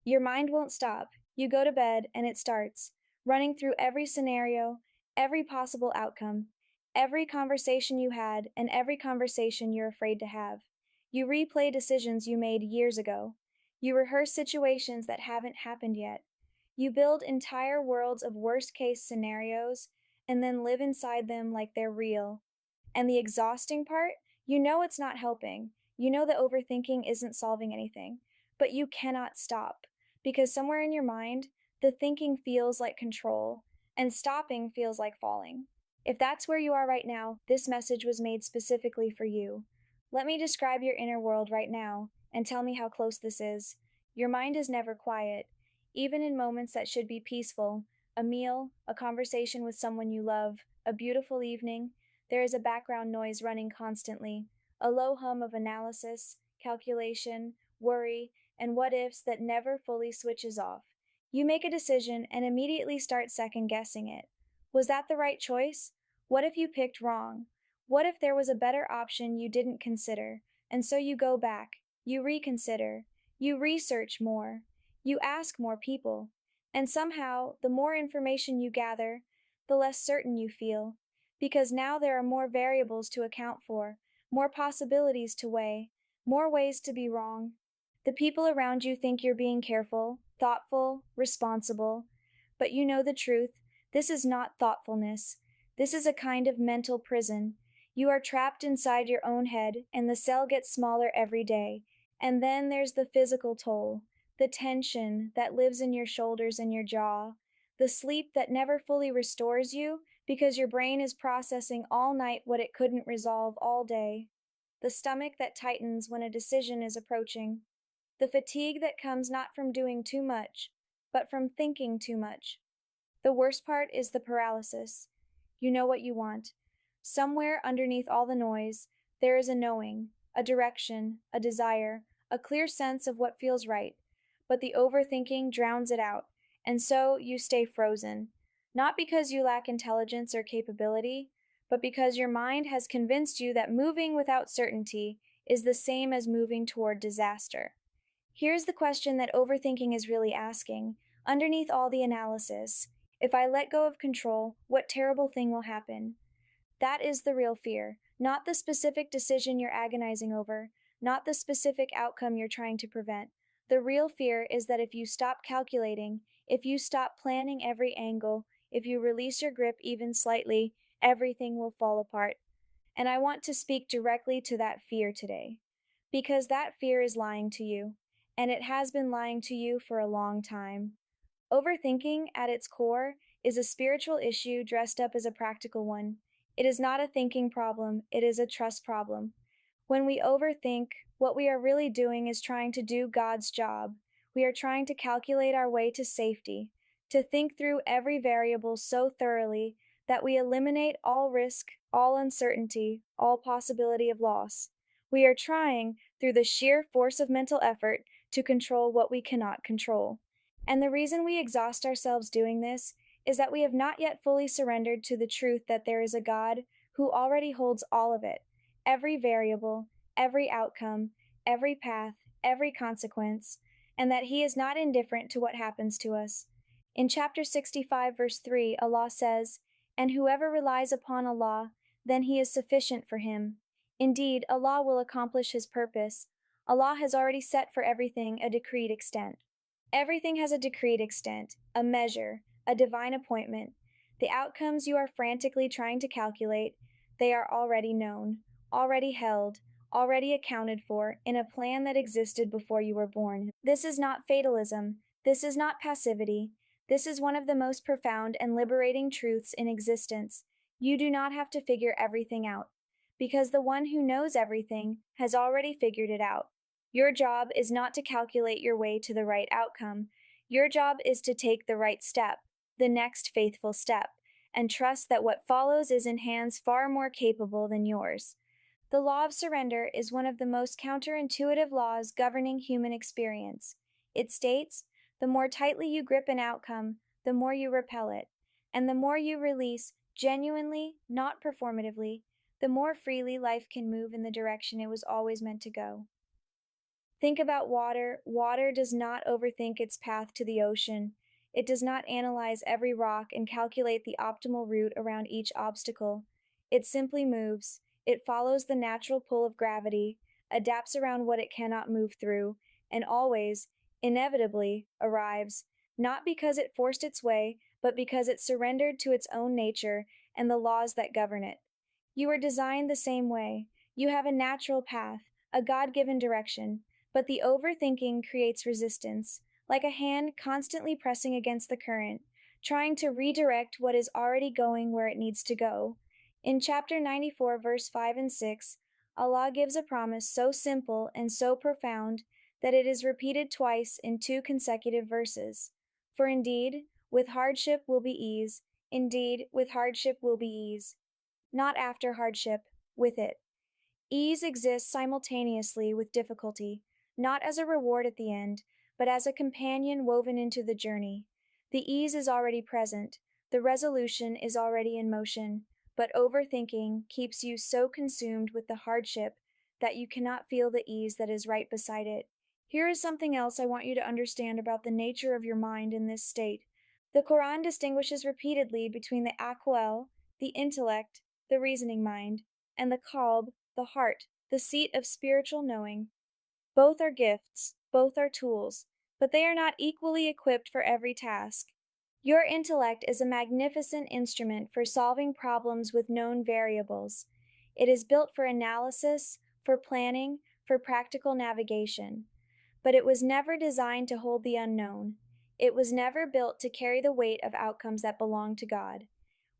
Your mind won't stop. You go to bed and it starts, running through every scenario, every possible outcome, every conversation you had, and every conversation you're afraid to have. You replay decisions you made years ago. You rehearse situations that haven't happened yet. You build entire worlds of worst case scenarios and then live inside them like they're real. And the exhausting part, you know it's not helping. You know that overthinking isn't solving anything, but you cannot stop because somewhere in your mind, the thinking feels like control and stopping feels like falling. If that's where you are right now, this message was made specifically for you. Let me describe your inner world right now and tell me how close this is. Your mind is never quiet, even in moments that should be peaceful, a meal, a conversation with someone you love, a beautiful evening. There is a background noise running constantly, a low hum of analysis, calculation, worry, and what ifs that never fully switches off. You make a decision and immediately start second guessing it. Was that the right choice? What if you picked wrong? What if there was a better option you didn't consider? And so you go back, you reconsider, you research more, you ask more people, and somehow, the more information you gather, the less certain you feel, because now there are more variables to account for, more possibilities to weigh, more ways to be wrong. The people around you think you're being careful, thoughtful, responsible, but you know the truth. This is not thoughtfulness. This is a kind of mental prison. You are trapped inside your own head, and the cell gets smaller every day. And then there's the physical toll, the tension that lives in your shoulders and your jaw, the sleep that never fully restores you because your brain is processing all night what it couldn't resolve all day, the stomach that tightens when a decision is approaching, the fatigue that comes not from doing too much, but from thinking too much. The worst part is the paralysis. You know what you want. Somewhere underneath all the noise, there is a knowing, a direction, a desire, a clear sense of what feels right. But the overthinking drowns it out, and so you stay frozen. Not because you lack intelligence or capability, but because your mind has convinced you that moving without certainty is the same as moving toward disaster. Here's the question that overthinking is really asking, underneath all the analysis. If I let go of control, what terrible thing will happen? That is the real fear, not the specific decision you're agonizing over, not the specific outcome you're trying to prevent. The real fear is that if you stop calculating, if you stop planning every angle, if you release your grip even slightly, everything will fall apart. And I want to speak directly to that fear today. Because that fear is lying to you, and it has been lying to you for a long time. Overthinking, at its core, is a spiritual issue dressed up as a practical one. It is not a thinking problem, it is a trust problem. When we overthink, what we are really doing is trying to do God's job. We are trying to calculate our way to safety, to think through every variable so thoroughly that we eliminate all risk, all uncertainty, all possibility of loss. We are trying, through the sheer force of mental effort, to control what we cannot control. And the reason we exhaust ourselves doing this is that we have not yet fully surrendered to the truth that there is a God who already holds all of it, every variable, every outcome, every path, every consequence, and that He is not indifferent to what happens to us. In chapter 65, verse 3, Allah says, "And whoever relies upon Allah, then He is sufficient for him. Indeed, Allah will accomplish His purpose. Allah has already set for everything a decreed extent." Everything has a decreed extent, a measure, a divine appointment. The outcomes you are frantically trying to calculate, they are already known, already held, already accounted for in a plan that existed before you were born. This is not fatalism. This is not passivity. This is one of the most profound and liberating truths in existence. You do not have to figure everything out, because the one who knows everything has already figured it out. Your job is not to calculate your way to the right outcome. Your job is to take the right step, the next faithful step, and trust that what follows is in hands far more capable than yours. The law of surrender is one of the most counterintuitive laws governing human experience. It states, the more tightly you grip an outcome, the more you repel it, and the more you release, genuinely, not performatively, the more freely life can move in the direction it was always meant to go. Think about water. Water does not overthink its path to the ocean. It does not analyze every rock and calculate the optimal route around each obstacle. It simply moves. It follows the natural pull of gravity, adapts around what it cannot move through, and always, inevitably, arrives, not because it forced its way, but because it surrendered to its own nature and the laws that govern it. You are designed the same way. You have a natural path, a God given direction, but the overthinking creates resistance, like a hand constantly pressing against the current, trying to redirect what is already going where it needs to go. In chapter 94, verse 5 and 6, Allah gives a promise so simple and so profound that it is repeated twice in two consecutive verses. For indeed, with hardship will be ease, indeed, with hardship will be ease. Not after hardship, with it. Ease exists simultaneously with difficulty, not as a reward at the end, but as a companion woven into the journey. The ease is already present, the resolution is already in motion, but overthinking keeps you so consumed with the hardship that you cannot feel the ease that is right beside it. Here is something else I want you to understand about the nature of your mind in this state. The Quran distinguishes repeatedly between the aqwal, the intellect, the reasoning mind, and the qalb, the heart, the seat of spiritual knowing. Both are gifts, both are tools, but they are not equally equipped for every task. Your intellect is a magnificent instrument for solving problems with known variables. It is built for analysis, for planning, for practical navigation. But it was never designed to hold the unknown. It was never built to carry the weight of outcomes that belong to God.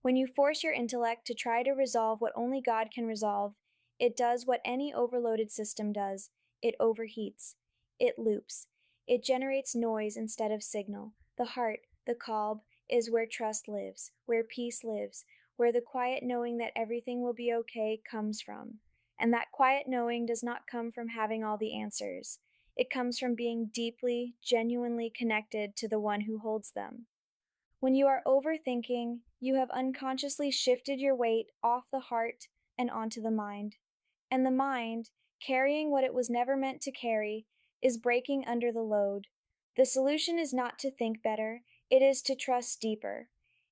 When you force your intellect to try to resolve what only God can resolve, it does what any overloaded system does: it overheats, it loops, it generates noise instead of signal. The heart, the qalb, is where trust lives, where peace lives, where the quiet knowing that everything will be okay comes from. And that quiet knowing does not come from having all the answers. It comes from being deeply, genuinely connected to the one who holds them. When you are overthinking, you have unconsciously shifted your weight off the heart and onto the mind. And the mind, carrying what it was never meant to carry, is breaking under the load. The solution is not to think better, it is to trust deeper.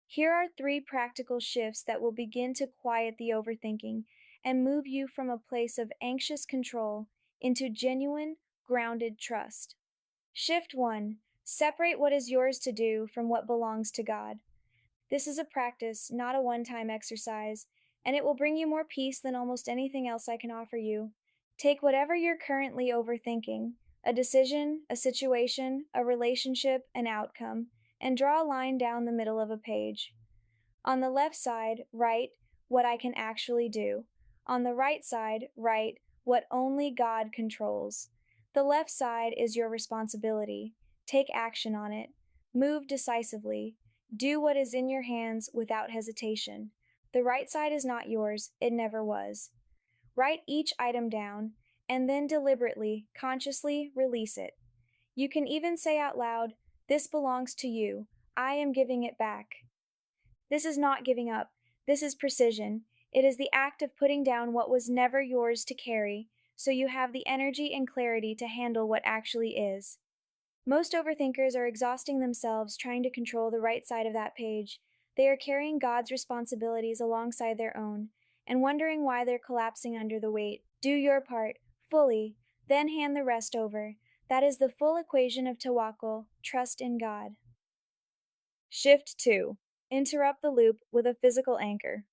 Here are three practical shifts that will begin to quiet the overthinking and move you from a place of anxious control into genuine, grounded trust. Shift 1: separate what is yours to do from what belongs to God. This is a practice, not a one time exercise, and it will bring you more peace than almost anything else I can offer you. Take whatever you're currently overthinking, a decision, a situation, a relationship, an outcome, and draw a line down the middle of a page. On the left side, write what I can actually do. On the right side, write what only God controls. The left side is your responsibility. Take action on it. Move decisively. Do what is in your hands without hesitation. The right side is not yours, it never was. Write each item down, and then deliberately, consciously release it. You can even say out loud, "This belongs to you. I am giving it back." This is not giving up. This is precision. It is the act of putting down what was never yours to carry, so you have the energy and clarity to handle what actually is. Most overthinkers are exhausting themselves trying to control the right side of that page. They are carrying God's responsibilities alongside their own, and wondering why they're collapsing under the weight. Do your part, fully, then hand the rest over. That is the full equation of tawakkul, trust in God. Shift 2: interrupt the loop with a physical anchor.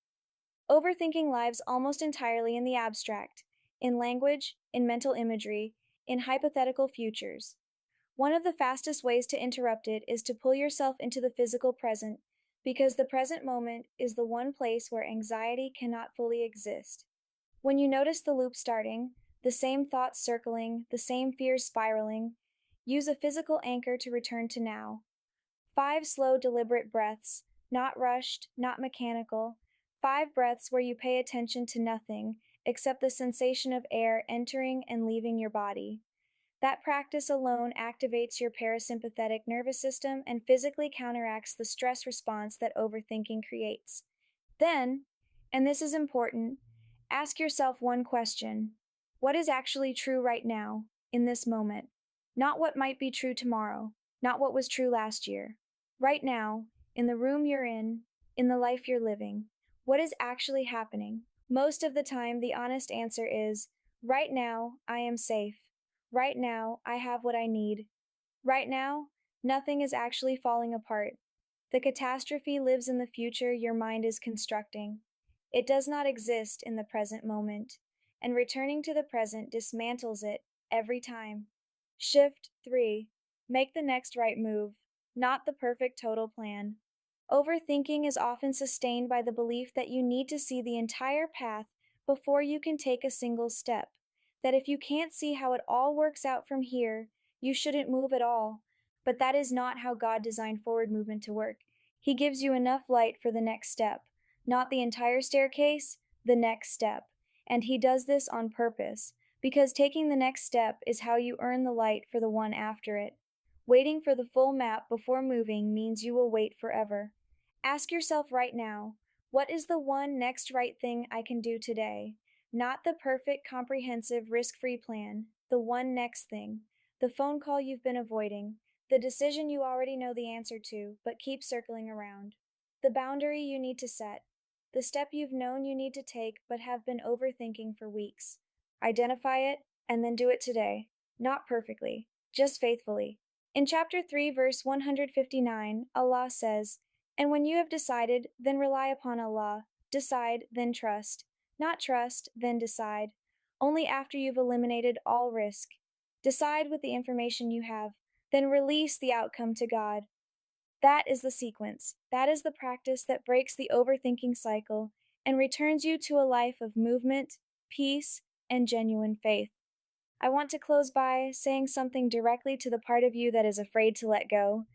Overthinking lives almost entirely in the abstract, in language, in mental imagery, in hypothetical futures. One of the fastest ways to interrupt it is to pull yourself into the physical present, because the present moment is the one place where anxiety cannot fully exist. When you notice the loop starting, the same thoughts circling, the same fears spiraling, use a physical anchor to return to now. 5 slow, deliberate breaths, not rushed, not mechanical. 5 breaths where you pay attention to nothing except the sensation of air entering and leaving your body. That practice alone activates your parasympathetic nervous system and physically counteracts the stress response that overthinking creates. Then, and this is important, ask yourself one question: what is actually true right now? in this moment. Not what might be true tomorrow, not what was true last year. Right now, in the room you're in the life you're living, what is actually happening? Most of the time, the honest answer is right now, I am safe. Right now, I have what I need. Right now, nothing is actually falling apart. The catastrophe lives in the future your mind is constructing. It does not exist in the present moment, and returning to the present dismantles it every time. Shift 3. Make the next right move, not the perfect total plan. Overthinking is often sustained by the belief that you need to see the entire path before you can take a single step. That if you can't see how it all works out from here, you shouldn't move at all. But that is not how God designed forward movement to work. He gives you enough light for the next step, not the entire staircase, the next step. And He does this on purpose, because taking the next step is how you earn the light for the one after it. Waiting for the full map before moving means you will wait forever. Ask yourself right now, what is the one next right thing I can do today? Not the perfect, comprehensive, risk free plan, the one next thing, the phone call you've been avoiding, the decision you already know the answer to, but keep circling around, the boundary you need to set, the step you've known you need to take but have been overthinking for weeks. Identify it and then do it today. Not perfectly, just faithfully. In chapter 3, verse 159, Allah says, "And when you have decided, then rely upon Allah. Decide, then trust. Not trust, then decide. Only after you've eliminated all risk. Decide with the information you have, then release the outcome to God." That is the sequence. That is the practice that breaks the overthinking cycle and returns you to a life of movement, peace, and genuine faith. I want to close by saying something directly to the part of you that is afraid to let go.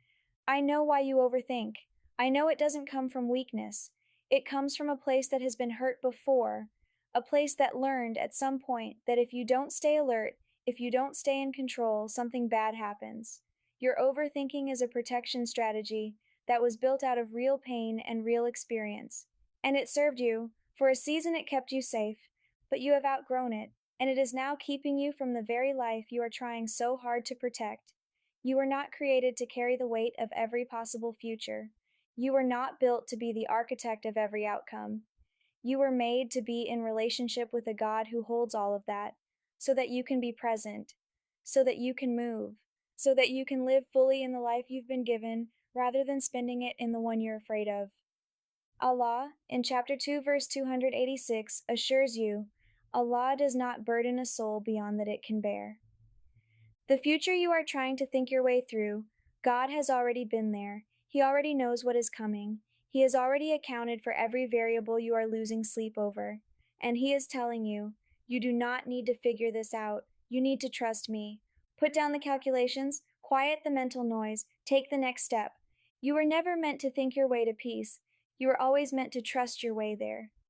I know why you overthink. I know it doesn't come from weakness. It comes from a place that has been hurt before, a place that learned at some point that if you don't stay alert, if you don't stay in control, something bad happens. Your overthinking is a protection strategy that was built out of real pain and real experience. And it served you. For a season, it kept you safe, but you have outgrown it, and it is now keeping you from the very life you are trying so hard to protect. You were not created to carry the weight of every possible future. You were not built to be the architect of every outcome. You were made to be in relationship with a God who holds all of that, so that you can be present, so that you can move, so that you can live fully in the life you've been given rather than spending it in the one you're afraid of. Allah, in chapter 2, verse 286, assures you, Allah does not burden a soul beyond that it can bear. The future you are trying to think your way through, God has already been there. He already knows what is coming. He has already accounted for every variable you are losing sleep over. And He is telling you, you do not need to figure this out. You need to trust me. Put down the calculations, quiet the mental noise, take the next step. You were never meant to think your way to peace. You were always meant to trust your way there.